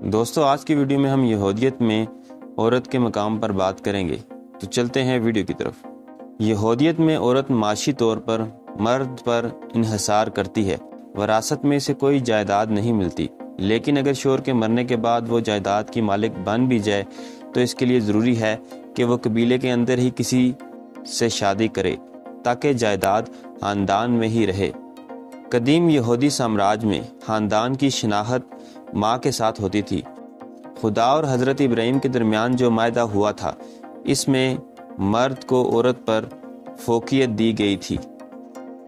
دوستو آج کی ویڈیو میں ہم یہودیت میں عورت کے مقام پر بات کریں گے، تو چلتے ہیں ویڈیو کی طرف۔ یہودیت میں عورت معاشی طور پر مرد پر انحصار کرتی ہے، وراثت میں سے کوئی جائیداد نہیں ملتی، لیکن اگر شوہر کے مرنے کے بعد وہ جائیداد کی مالک بن بھی جائے تو اس کے لیے ضروری ہے کہ وہ قبیلے کے اندر ہی کسی سے شادی کرے تاکہ جائیداد خاندان میں ہی رہے۔ قدیم یہودی سامراج میں خاندان کی شناخت ماں کے ساتھ ہوتی تھی۔ خدا اور حضرت ابراہیم کے درمیان جو معاہدہ ہوا تھا، اس میں مرد کو عورت پر فوقیت دی گئی تھی۔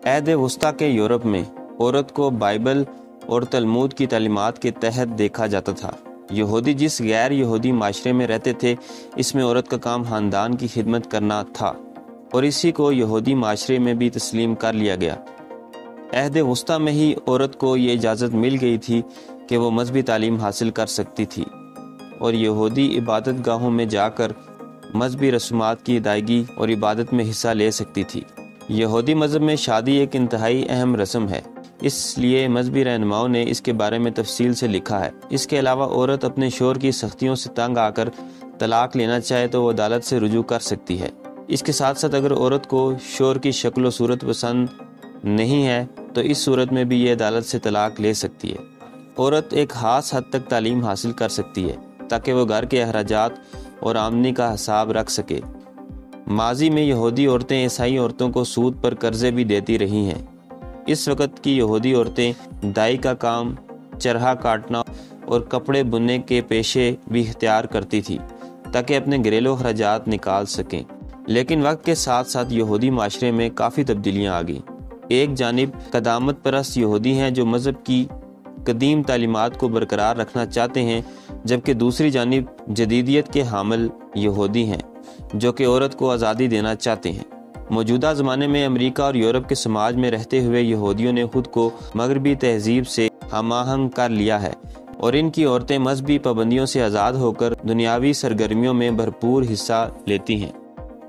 عہد وسطیٰ کے یورپ میں عورت کو بائبل اور تلمود کی تعلیمات کے تحت دیکھا جاتا تھا۔ یہودی جس غیر یہودی معاشرے میں رہتے تھے، اس میں عورت کا کام خاندان کی خدمت کرنا تھا، اور اسی کو یہودی معاشرے میں بھی تسلیم کر لیا گیا۔ عہد وسطیٰ میں ہی عورت کو یہ اجازت مل گئی تھی کہ وہ مذہبی تعلیم حاصل کر سکتی تھی اور یہودی عبادت گاہوں میں جا کر مذہبی رسومات کی ادائیگی اور عبادت میں حصہ لے سکتی تھی۔ یہودی مذہب میں شادی ایک انتہائی اہم رسم ہے، اس لیے مذہبی رہنماؤں نے اس کے بارے میں تفصیل سے لکھا ہے۔ اس کے علاوہ عورت اپنے شوہر کی سختیوں سے تنگ آ کر طلاق لینا چاہے تو وہ عدالت سے رجوع کر سکتی ہے۔ اس کے ساتھ ساتھ اگر عورت کو شوہر کی شکل و صورت پسند نہیں ہے تو اس صورت میں بھی یہ عدالت سے طلاق لے سکتی ہے۔ عورت ایک خاص حد تک تعلیم حاصل کر سکتی ہے تاکہ وہ گھر کے اخراجات اور آمدنی کا حساب رکھ سکے۔ ماضی میں یہودی عورتیں عیسائی عورتوں کو سود پر قرضے بھی دیتی رہی ہیں۔ اس وقت کی یہودی عورتیں دائی کا کام، چرخہ کاٹنا اور کپڑے بننے کے پیشے بھی اختیار کرتی تھی تاکہ اپنے گھریلو اخراجات نکال سکیں۔ لیکن وقت کے ساتھ ساتھ یہودی معاشرے میں کافی تبدیلیاں آ گئیں۔ ایک جانب قدامت پرست یہودی ہیں جو مذہب کی قدیم تعلیمات کو برقرار رکھنا چاہتے ہیں، جبکہ دوسری جانب جدیدیت کے حامل یہودی ہیں جو کہ عورت کو آزادی دینا چاہتے ہیں۔ موجودہ زمانے میں امریکہ اور یورپ کے سماج میں رہتے ہوئے یہودیوں نے خود کو مغربی تہذیب سے ہم آہنگ کر لیا ہے، اور ان کی عورتیں مذہبی پابندیوں سے آزاد ہو کر دنیاوی سرگرمیوں میں بھرپور حصہ لیتی ہیں۔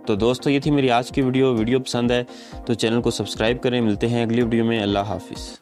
تو دوستو یہ تھی میری آج کی ویڈیو پسند ہے تو چینل کو سبسکرائب کریں۔ ملتے ہیں اگلی ویڈیو میں۔ اللہ حافظ۔